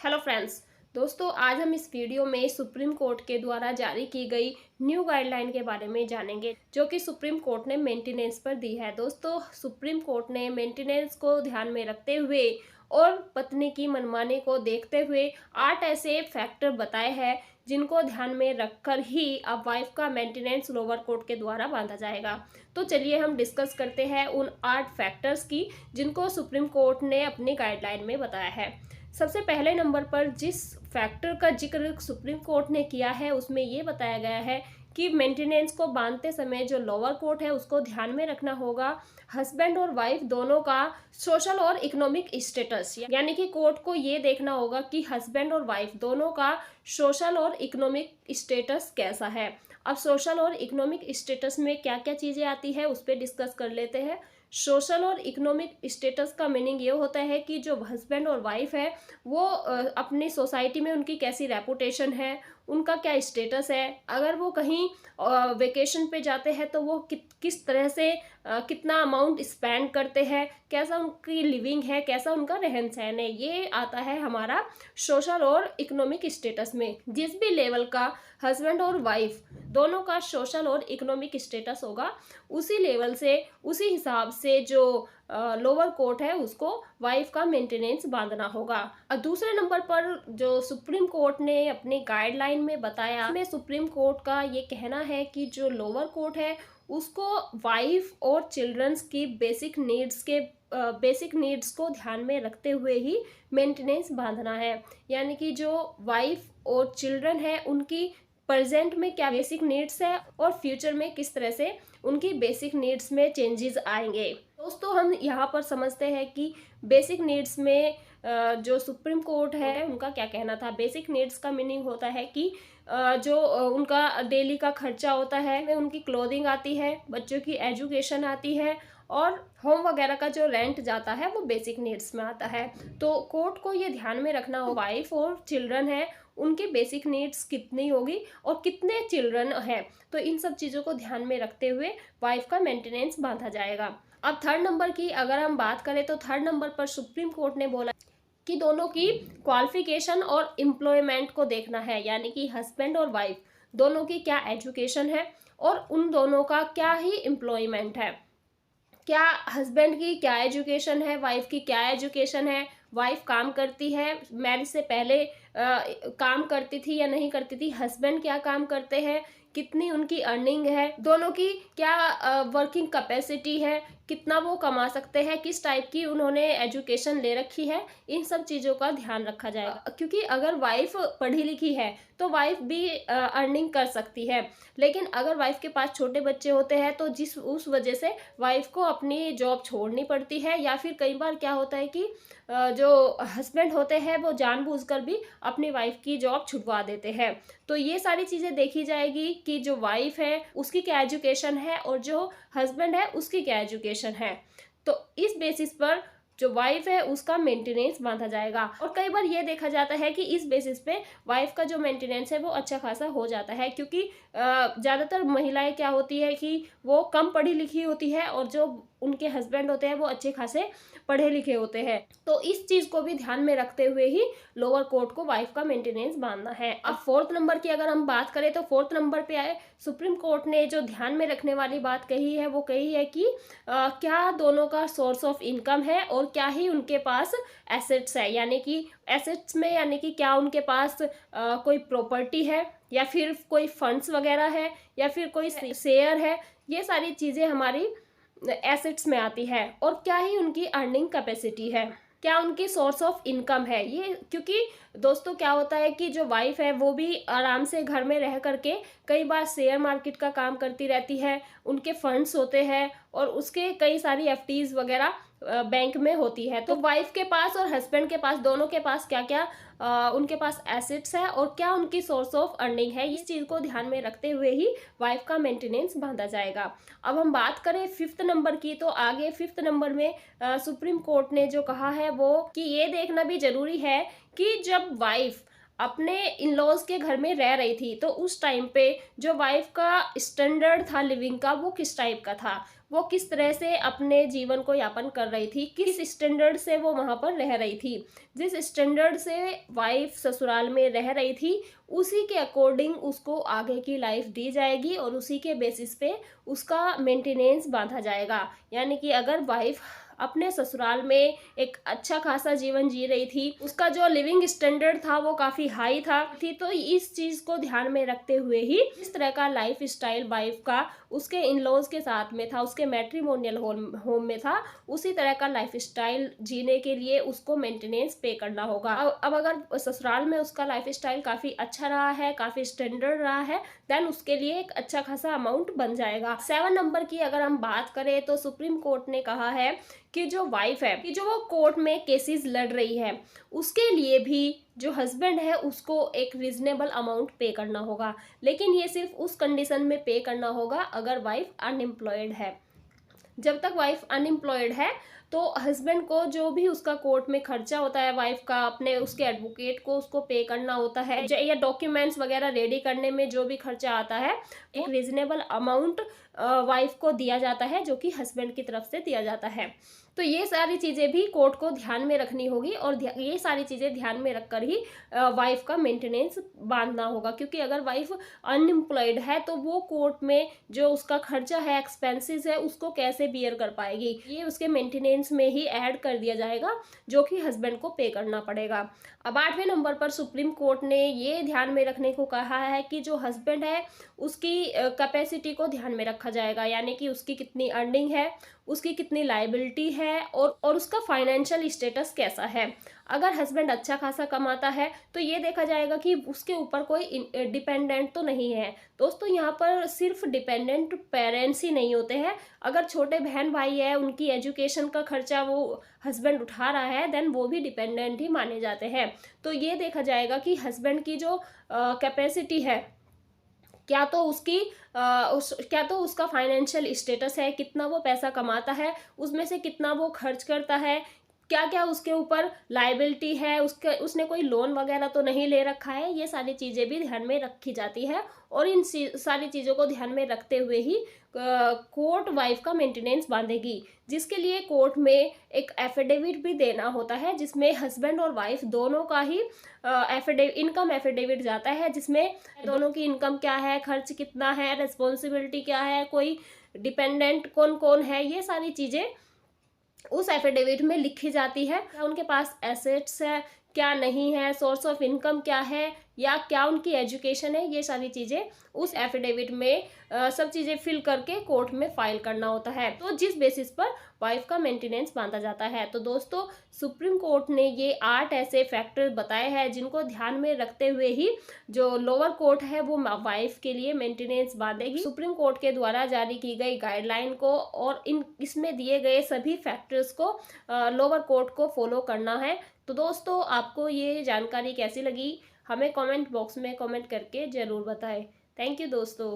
Hello friends. दोस्तों, आज हम इस वीडियो में सुप्रीम कोर्ट के द्वारा जारी की गई न्यू गाइडलाइन के बारे में जानेंगे, जो कि सुप्रीम कोर्ट ने मेंटेनेंस पर दी है। दोस्तों, सुप्रीम कोर्ट ने मेंटेनेंस को ध्यान में रखते हुए और पत्नी की मनमानी को देखते हुए 8 ऐसे फैक्टर बताए हैं जिनको ध्यान में रखकर ही अब वाइफ का मेंटेनेंस लोअर कोर्ट के द्वारा बांधा जाएगा। तो चलिए हम डिस्कस करते हैं उन 8 फैक्टर्स की जिनको सुप्रीम कोर्ट ने अपनी गाइडलाइन में बताया है। सबसे पहले नंबर पर जिस फैक्टर का जिक्र सुप्रीम कोर्ट ने किया है उसमें ये बताया गया है कि मेंटेनेंस को बांधते समय जो लोअर कोर्ट है उसको ध्यान में रखना होगा हस्बैंड और वाइफ दोनों का सोशल और इकोनॉमिक स्टेटस, यानी कि कोर्ट को ये देखना होगा कि हस्बैंड और वाइफ दोनों का सोशल और इकोनॉमिक स्टेटस कैसा है। अब सोशल और इकोनॉमिक स्टेटस में क्या क्या चीज़ें आती है उस पर डिस्कस कर लेते हैं। सोशल और इकोनॉमिक स्टेटस का मीनिंग ये होता है कि जो हस्बैंड और वाइफ है वो अपनी सोसाइटी में उनकी कैसी रेपुटेशन है, उनका क्या स्टेटस है, अगर वो कहीं वेकेशन पे जाते हैं तो वो किस तरह से कितना अमाउंट स्पेंड करते हैं, कैसा उनकी लिविंग है, कैसा उनका रहन सहन है, ये आता है हमारा सोशल और इकोनॉमिक स्टेटस में। जिस भी लेवल का हस्बैंड और वाइफ दोनों का सोशल और इकोनॉमिक स्टेटस होगा उसी लेवल से उसी हिसाब से जो लोअर कोर्ट है उसको वाइफ का मेंटेनेंस बांधना होगा। और दूसरे नंबर पर जो सुप्रीम कोर्ट ने अपनी गाइडलाइन में बताया, में सुप्रीम कोर्ट का ये कहना है कि जो लोअर कोर्ट है उसको वाइफ और चिल्ड्रंस की बेसिक नीड्स को ध्यान में रखते हुए ही मेंटेनेंस बांधना है। यानी कि जो वाइफ और चिल्ड्रन है उनकी प्रेजेंट में क्या बेसिक नीड्स है और फ्यूचर में किस तरह से उनकी बेसिक नीड्स में चेंजेस आएंगे। दोस्तों, हम यहाँ पर समझते हैं कि बेसिक नीड्स में जो सुप्रीम कोर्ट है उनका क्या कहना था। बेसिक नीड्स का मीनिंग होता है कि जो उनका डेली का खर्चा होता है, उनकी क्लोथिंग आती है, बच्चों की एजुकेशन आती है और होम वगैरह का जो रेंट जाता है वो बेसिक नीड्स में आता है। तो कोर्ट को ये ध्यान में रखना हो वाइफ और चिल्ड्रन है उनकी बेसिक नीड्स कितनी होगी और कितने चिल्ड्रन है, तो इन सब चीज़ों को ध्यान में रखते हुए वाइफ का मेंटेनेंस बांधा जाएगा। अब थर्ड नंबर की अगर हम बात करें तो थर्ड नंबर पर सुप्रीम कोर्ट ने बोला कि दोनों की क्वालिफिकेशन और एम्प्लॉयमेंट को देखना है, यानी कि हस्बैंड और वाइफ दोनों की क्या एजुकेशन है और उन दोनों का क्या ही एम्प्लॉयमेंट है। क्या हस्बैंड की क्या एजुकेशन है, वाइफ की क्या एजुकेशन है, वाइफ काम करती है, मैरिज से पहले काम करती थी या नहीं करती थी, हस्बैंड क्या काम करते हैं, कितनी उनकी अर्निंग है, दोनों की क्या वर्किंग कैपेसिटी है, कितना वो कमा सकते हैं, किस टाइप की उन्होंने एजुकेशन ले रखी है, इन सब चीज़ों का ध्यान रखा जाएगा। क्योंकि अगर वाइफ पढ़ी लिखी है तो वाइफ भी अर्निंग कर सकती है, लेकिन अगर वाइफ के पास छोटे बच्चे होते हैं तो उस वजह से वाइफ को अपनी जॉब छोड़नी पड़ती है, या फिर कई बार क्या होता है कि जो हस्बैंड होते हैं वो जानबूझकर भी अपनी वाइफ की जॉब छुड़वा देते हैं। तो ये सारी चीज़ें देखी जाएगी कि जो वाइफ है उसकी क्या एजुकेशन है और जो हस्बैंड है उसकी क्या एजुकेशन है। तो इस बेसिस पर जो वाइफ है उसका मेंटेनेंस बांधा जाएगा। और कई बार ये देखा जाता है कि इस बेसिस पे वाइफ का जो मेंटेनेंस है वो अच्छा खासा हो जाता है, क्योंकि ज़्यादातर महिलाएं क्या होती है कि वो कम पढ़ी लिखी होती है और जो उनके हस्बैंड होते हैं वो अच्छे खासे पढ़े लिखे होते हैं। तो इस चीज़ को भी ध्यान में रखते हुए ही लोअर कोर्ट को वाइफ का मेंटेनेंस बांधना है। अब फोर्थ नंबर की अगर हम बात करें तो फोर्थ नंबर पे आए सुप्रीम कोर्ट ने जो ध्यान में रखने वाली बात कही है वो कही है कि क्या दोनों का सोर्स ऑफ इनकम है और क्या ही उनके पास एसेट्स है। यानी कि एसेट्स में यानी कि क्या उनके पास कोई प्रॉपर्टी है या फिर कोई फंड्स वगैरह है या फिर कोई शेयर है, ये सारी चीज़ें हमारी एसेट्स में आती है। और क्या ही उनकी अर्निंग कैपेसिटी है, क्या उनकी सोर्स ऑफ इनकम है। ये क्योंकि दोस्तों क्या होता है कि जो वाइफ है वो भी आराम से घर में रह करके कई बार शेयर मार्केट का काम करती रहती है, उनके फंड्स होते हैं और उसके कई सारी एफडीज वगैरह बैंक में होती है। तो वाइफ के पास और हस्बैंड के पास दोनों के पास क्या क्या उनके पास एसेट्स है और क्या उनकी सोर्स ऑफ अर्निंग है, इस चीज़ को ध्यान में रखते हुए ही वाइफ का मेंटेनेंस बांधा जाएगा। अब हम बात करें फिफ्थ नंबर की, तो आगे फिफ्थ नंबर में सुप्रीम कोर्ट ने जो कहा है वो कि ये देखना भी जरूरी है कि जब वाइफ अपने इन लॉज के घर में रह रही थी तो उस टाइम पे जो वाइफ का स्टैंडर्ड था लिविंग का वो किस टाइप का था, वो किस तरह से अपने जीवन को यापन कर रही थी, किस स्टैंडर्ड से वो वहाँ पर रह रही थी। जिस स्टैंडर्ड से वाइफ ससुराल में रह रही थी उसी के अकॉर्डिंग उसको आगे की लाइफ दी जाएगी और उसी के बेसिस पे उसका मेंटेनेंस बांधा जाएगा। यानी कि अगर वाइफ अपने ससुराल में एक अच्छा खासा जीवन जी रही थी, उसका जो लिविंग स्टैंडर्ड था वो काफ़ी हाई था तो इस चीज़ को ध्यान में रखते हुए ही इस तरह का लाइफ स्टाइल वाइफ का उसके इन लॉज के साथ में था, उसके मैट्रिमोनियल होम में था, उसी तरह का लाइफ स्टाइल जीने के लिए उसको मेंटेनेंस पे करना होगा। अब अगर ससुराल में उसका लाइफ स्टाइल काफ़ी अच्छा रहा है, काफ़ी स्टैंडर्ड रहा है, देन उसके लिए एक अच्छा खासा अमाउंट बन जाएगा। 7 नंबर की अगर हम बात करें तो सुप्रीम कोर्ट ने कहा है कि जो वाइफ है कि जो वो कोर्ट में केसेस लड़ रही है उसके लिए भी जो हस्बैंड है उसको एक रीजनेबल अमाउंट पे करना होगा, लेकिन ये सिर्फ उस कंडीशन में पे करना होगा अगर वाइफ अनएम्प्लॉयड है। जब तक वाइफ अनएम्प्लॉयड है तो हस्बैंड को जो भी उसका कोर्ट में खर्चा होता है वाइफ का, अपने उसके एडवोकेट को उसको पे करना होता है, या डॉक्यूमेंट्स वगैरह रेडी करने में जो भी खर्चा आता है एक रीजनेबल अमाउंट वाइफ को दिया जाता है जो कि हस्बैंड की तरफ से दिया जाता है। तो ये सारी चीज़ें भी कोर्ट को ध्यान में रखनी होगी और ये सारी चीज़ें ध्यान में रखकर ही वाइफ का मेंटेनेंस बांधना होगा, क्योंकि अगर वाइफ अनएम्प्लॉयड है तो वो कोर्ट में जो उसका खर्चा है, एक्सपेंसेस है, उसको कैसे बियर कर पाएगी। ये उसके मेंटेनेंस में ही ऐड कर दिया जाएगा जो कि हस्बैंड को पे करना पड़ेगा। अब 8वें नंबर पर सुप्रीम कोर्ट ने ये ध्यान में रखने को कहा है कि जो हस्बैंड है उसकी कैपेसिटी को ध्यान में रखा जाएगा, यानी कि उसकी कितनी अर्निंग है, उसकी कितनी लायबिलिटी है और उसका फाइनेंशियल स्टेटस कैसा है। अगर हस्बैंड अच्छा खासा कमाता है तो ये देखा जाएगा कि उसके ऊपर कोई डिपेंडेंट तो नहीं है। दोस्तों यहाँ पर सिर्फ डिपेंडेंट पेरेंट्स ही नहीं होते हैं, अगर छोटे बहन भाई है उनकी एजुकेशन का खर्चा वो हस्बैंड उठा रहा है देन वो भी डिपेंडेंट ही माने जाते हैं। तो ये देखा जाएगा कि हस्बैंड की जो कैपेसिटी है, क्या तो उसका फाइनेंशियल स्टेटस है, कितना वो पैसा कमाता है, उसमें से कितना वो खर्च करता है, क्या क्या उसके ऊपर लायबिलिटी है, उसने कोई लोन वगैरह तो नहीं ले रखा है। ये सारी चीज़ें भी ध्यान में रखी जाती है और इन सारी चीज़ों को ध्यान में रखते हुए ही कोर्ट वाइफ का मेंटेनेंस बांधेगी, जिसके लिए कोर्ट में एक एफिडेविट भी देना होता है जिसमें हस्बैंड और वाइफ दोनों का ही इनकम एफिडेविट जाता है, जिसमें दोनों की इनकम क्या है, खर्च कितना है, रिस्पॉन्सिबिलिटी क्या है, कोई डिपेंडेंट कौन कौन है, ये सारी चीज़ें उस एफिडेविट में लिखी जाती है। क्या उनके पास एसेट्स है, क्या नहीं है, सोर्स ऑफ इनकम क्या है, या क्या उनकी एजुकेशन है, ये सारी चीज़ें उस एफिडेविट में सब चीज़ें फिल करके कोर्ट में फाइल करना होता है, तो जिस बेसिस पर वाइफ का मेंटेनेंस बांधा जाता है। तो दोस्तों सुप्रीम कोर्ट ने ये 8 ऐसे फैक्टर बताए हैं जिनको ध्यान में रखते हुए ही जो लोअर कोर्ट है वो वाइफ के लिए मेंटेनेंस बांधेगी। सुप्रीम कोर्ट के द्वारा जारी की गई गाइडलाइन को और इसमें दिए गए सभी फैक्टर्स को लोअर कोर्ट को फॉलो करना है। तो दोस्तों आपको ये जानकारी कैसी लगी हमें कमेंट बॉक्स में कमेंट करके ज़रूर बताएं। थैंक यू दोस्तों।